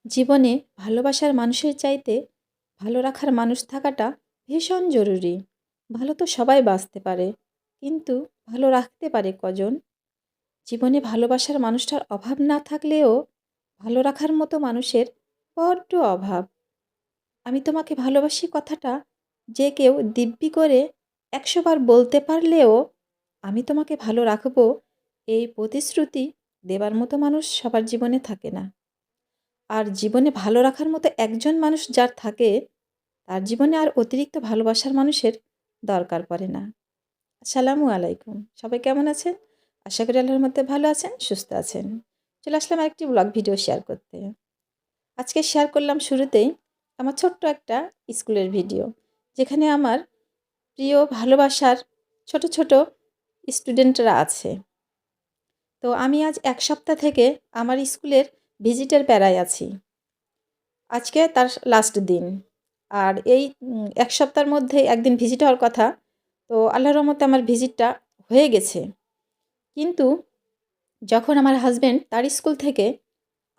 জীবনে ভালোবাসার মানুষের চাইতে ভালো রাখার মানুষ থাকাটা ভীষণ জরুরি। ভালো তো সবাই বাসতে পারে, কিন্তু ভালো রাখতে পারে কজন? জীবনে ভালোবাসার মানুষটার অভাব না থাকলেও ভালো রাখার মতো মানুষের বড্ড অভাব। আমি তোমাকে ভালোবাসি কথাটা যে কেউ দিব্যি করে ১০০ বার বলতে পারলেও আমি তোমাকে ভালো রাখবো এই প্রতিশ্রুতি দেবার মতো মানুষ সবার জীবনে থাকে না। আর জীবনে ভালো রাখার মতো একজন মানুষ যার থাকে, তার জীবনে আর অতিরিক্ত ভালোবাসার মানুষের দরকার পড়ে না। আসসালামু আলাইকুম। সবাই কেমন আছেন? আশা করি আল্লাহর মধ্যে ভালো আছেন, সুস্থ আছেন। চলে আসলাম আরেকটি ব্লগ ভিডিও শেয়ার করতে। আজকে শেয়ার করলাম শুরুতেই আমার ছোট্ট একটা স্কুলের ভিডিও। যেখানে আমার প্রিয় ভালোবাসার ছোট, ছোট স্টুডেন্টরা আছে। তো আমি আজ ১ সপ্তাহ থেকে আমার স্কুলের ভিজিটের প্যারায় আছি। আজকে তার লাস্ট দিন। আর এই ১ সপ্তাহের মধ্যে একদিন ভিজিট হওয়ার কথা। তো আল্লাহর রহমতে আমার ভিজিটটা হয়ে গেছে। কিন্তু যখন আমার হাসব্যান্ড তার স্কুল থেকে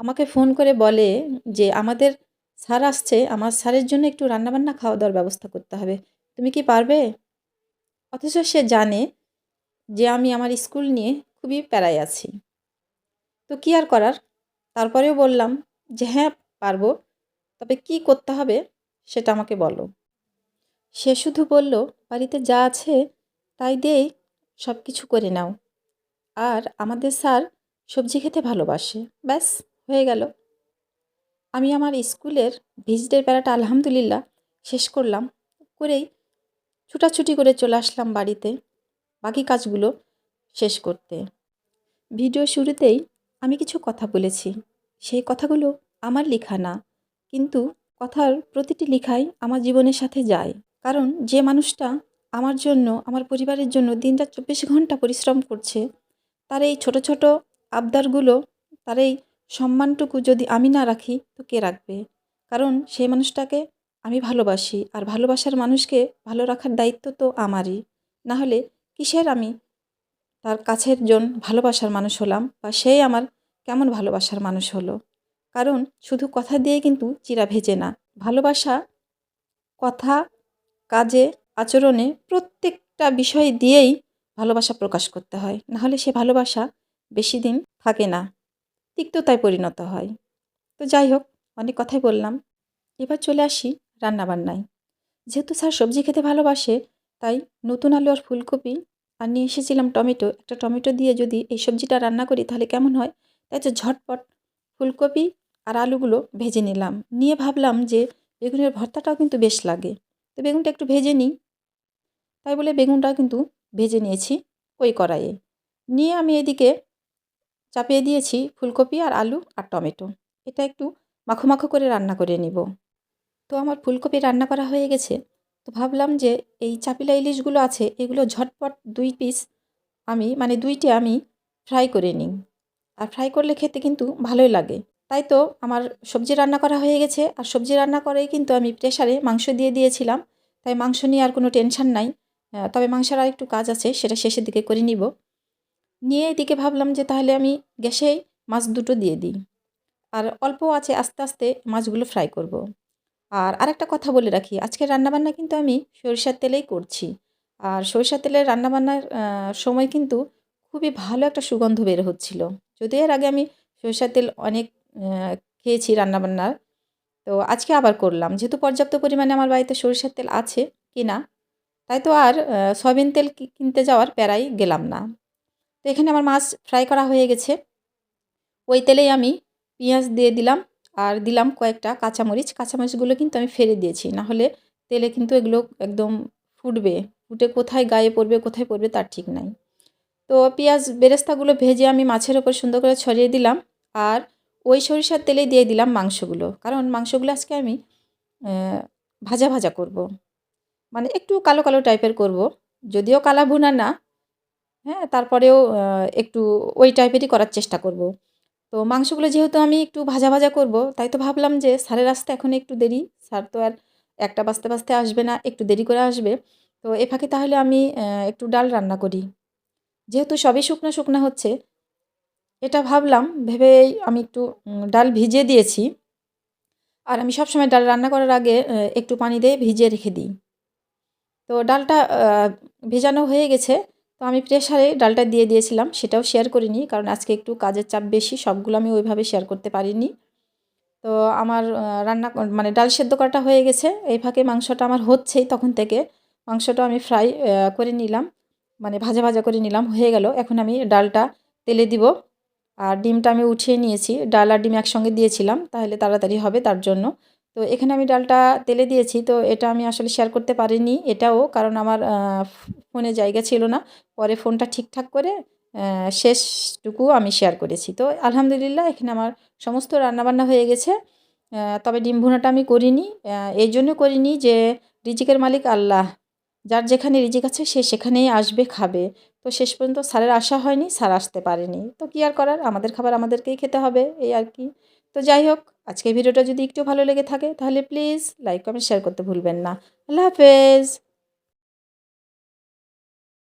আমাকে ফোন করে বলে যে, "আমাদের স্যার আসছে, আমার স্যারের জন্য একটু রান্নাবান্না খাওয়া-দাওয়ার ব্যবস্থা করতে হবে। তুমি কি পারবে?" অথচ সে জানে যে আমি আমার স্কুল নিয়ে খুবই প্যারায় আছি। তো কি আর করার? তারপরেও বললাম যে, "হ্যাঁ, পারব। তবে কি করতে হবে সেটা আমাকে বলো।" সে শুধু বলল, "বাড়িতে যা আছে তাই দিয়েই সব কিছু করে নাও। আর আমাদের স্যার সবজি খেতে ভালোবাসে। ব্যাস হয়ে গেল।" আমি আমার স্কুলের ভিজিটের বেড়াটা আলহামদুলিল্লাহ শেষ করলাম। করেই ছুটাছুটি করে চলে আসলাম বাড়িতে বাকি কাজগুলো শেষ করতে। ভিডিও শুরুতেই আমি কিছু কথা বলেছি। সেই কথাগুলো আমার লেখা না। কিন্তু কথার প্রতিটি লেখাই আমার জীবনের সাথে যায়। কারণ যে মানুষটা আমার জন্য, আমার পরিবারের জন্য দিনরাত ২৪ ঘন্টা পরিশ্রম করছে, তার এই ছোট, ছোট আবদারগুলো, তার এই সম্মানটুকু যদি আমি না রাখি তো কে রাখবে? কারণ সেই মানুষটাকে আমি ভালোবাসি। আর ভালোবাসার মানুষকে ভালো রাখার দায়িত্ব তো আমারই। না হলে কিসের আমি তার কাছের ভালোবাসার মানুষ হলাম বা সেই আমার কেমন ভালোবাসার মানুষ হলো? কারণ শুধু কথা দিয়ে কিন্তু চিঁড়া ভেজে না। ভালোবাসা কথা, কাজে, আচরণে প্রত্যেকটা বিষয় দিয়েই ভালোবাসা প্রকাশ করতে হয়। নাহলে সে ভালোবাসা বেশিদিন থাকে না। তিক্ততায় পরিণত হয়। তো যাই হোক, অনেক কথাই বললাম। এবার চলে আসি রান্নাবান্নায়। যেহেতু স্যার সবজি খেতে ভালোবাসে, তাই নতুন আলু আর ফুলকপি আর নিয়ে এসেছিলাম টমেটো। একটা টমেটো দিয়ে যদি এই সবজিটা রান্না করি তাহলে কেমন হয়? তাই তো ঝটপট ফুলকপি আর আলুগুলো ভেজে নিলাম। নিয়ে ভাবলাম যে বেগুনের ভর্তাটাও কিন্তু বেশ লাগে। তো বেগুনটা একটু ভেজে নিই। তাই বলে বেগুনটাও কিন্তু ভেজে নিয়েছি ওই কড়াইয়ে। নিয়ে আমি এদিকে চাপিয়ে দিয়েছি ফুলকপি আর আলু আর টমেটো। এটা একটু মাখো, মাখো করে রান্না করে নিব। তো আমার ফুলকপি রান্না করা হয়ে গেছে। তো ভাবলাম যে এই চাপিলা ইলিশগুলো আছে এগুলো ঝটপট ২ পিস আমি মানে ২ টি আমি ফ্রাই করে নিই। আর ফ্রাই করলে খেতে কিন্তু ভালোই লাগে। তাই তো আমার সবজি রান্না করা হয়ে গেছে। আর সবজি রান্না করেই কিন্তু আমি প্রেশারে মাংস দিয়ে দিয়েছিলাম। তাই মাংস নিয়ে আর কোনো টেনশন নাই। তবে মাংসের আরেকটু কাজ আছে সেটা শেষের দিকে করে নিব। নিয়ে এদিকে ভাবলাম যে তাহলে আমি গ্যাসেই মাছ দুটো দিয়ে দিই। আর অল্প আছে আস্তে, আস্তে মাছগুলো ফ্রাই করব। আর আরেকটা কথা বলে রাখি, আজকের রান্নাবান্না কিন্তু আমি সরিষার তেলেই করছি। আর সরিষার তেলের রান্নাবান্নার সময় কিন্তু খুবই ভালো একটা সুগন্ধ বের হচ্ছিল। যদিও এর আগে আমি সরিষার তেল অনেক আ খেয়েছি রান্নাবান্নার। তো আজকে আবার করলাম। যেহেতু পর্যাপ্ত পরিমাণে আমার বাড়িতে সরিষার তেল আছে কেনা, তাই তো আর সয়াবিন তেল কিনতে যাওয়ার প্যারাই গেলাম না। তো এখানে আমার মাছ ফ্রাই করা হয়ে গেছে। ওই তেলেই আমি পেঁয়াজ দিয়ে দিলাম আর দিলাম কয়েকটা কাঁচামরিচ। কাঁচামরিচগুলো কিন্তু আমি ফেলে দিয়েছি। না হলে তেলে কিন্তু এগুলো একদম ফুটবে। ফুটে কোথায় গায়ে পড়বে, কোথায় পড়বে তার ঠিক নাই। তো পেঁয়াজ বেরেস্তাগুলো ভেজে আমি মাছের ওপর সুন্দর করে ছড়িয়ে দিলাম। আর ওই সরিষার তেলেই দিয়ে দিলাম মাংসগুলো। কারণ মাংসগুলো আজকে আমি ভাজা, ভাজা করব। মানে একটু কালো, কালো টাইপের করব। যদিও কালা ভুনা না, হ্যাঁ? তারপরেও একটু ওই টাইপেরই করার চেষ্টা করব। তো মাংসগুলো যেহেতু আমি একটু ভাজা, ভাজা করব, তাই তো ভাবলাম যে স্যারের আসতে এখন একটু দেরি। স্যার তো আর ১টা বাজতে, বাজতে আসবে না, একটু দেরি করে আসবে। তো এ ফাঁকে তাহলে আমি একটু ডাল রান্না করি। যেহেতু সবই শুকনা, শুকনা হচ্ছে, এটা ভাবলাম ভেবেই আমি একটু ডাল ভিজিয়ে দিয়েছি। আর আমি সবসময় ডাল রান্না করার আগে একটু পানি দিয়ে ভিজিয়ে রেখে দিই। তো ডালটা ভেজানো হয়ে গেছে। তো আমি প্রেশারে ডালটা দিয়ে দিয়েছিলাম। সেটাও শেয়ার করিনি। কারণ আজকে একটু কাজের চাপ বেশি। সবগুলো আমি ওইভাবে শেয়ার করতে পারিনি। তো আমার রান্না মানে ডাল সেদ্ধ করাটা হয়ে গেছে। এই ফাঁকে মাংসটা আমার হচ্ছেই তখন থেকে। মাংসটা আমি ফ্রাই করে নিলাম। মানে ভাজা, ভাজা করে নিলাম। হয়ে গেল। এখন আমি ডালটা তেলে দিব। আর ডিমটা আমি উঠিয়ে নিয়েছি। ডাল আর ডিম একসঙ্গে দিয়েছিলাম। তাহলে তাড়াতাড়ি হবে তার জন্য। তো এখানে আমি ডালটা তেলে দিয়েছি। তো এটা আমি আসলে শেয়ার করতে পারিনি এটাও। কারণ আমার ফোনে জায়গা ছিল না। পরে ফোনটা ঠিকঠাক করে শেষটুকু আমি শেয়ার করেছি। তো আলহামদুলিল্লাহ এখানে আমার সমস্ত রান্নাবান্না হয়ে গেছে। তবে ডিম ভুনাটা আমি করিনি। এইজন্য করিনি যে রিজিকের মালিক আল্লাহ। যার যেখানে রিজিক আছে সে সেখানেই আসবে, খাবে। তো শেষ পর্যন্ত স্যারের আসা হয়নি, স্যার আসতে পারেনি। তো কী আর করার? আমাদের খাবার আমাদেরকেই খেতে হবে, এই আর কি। তো যাই হোক, আজকের ভিডিওটা যদি একটু ভালো লেগে থাকে তাহলে প্লিজ লাইক, কমেন্ট, শেয়ার করতে ভুলবেন না। আল্লাহ হাফেজ।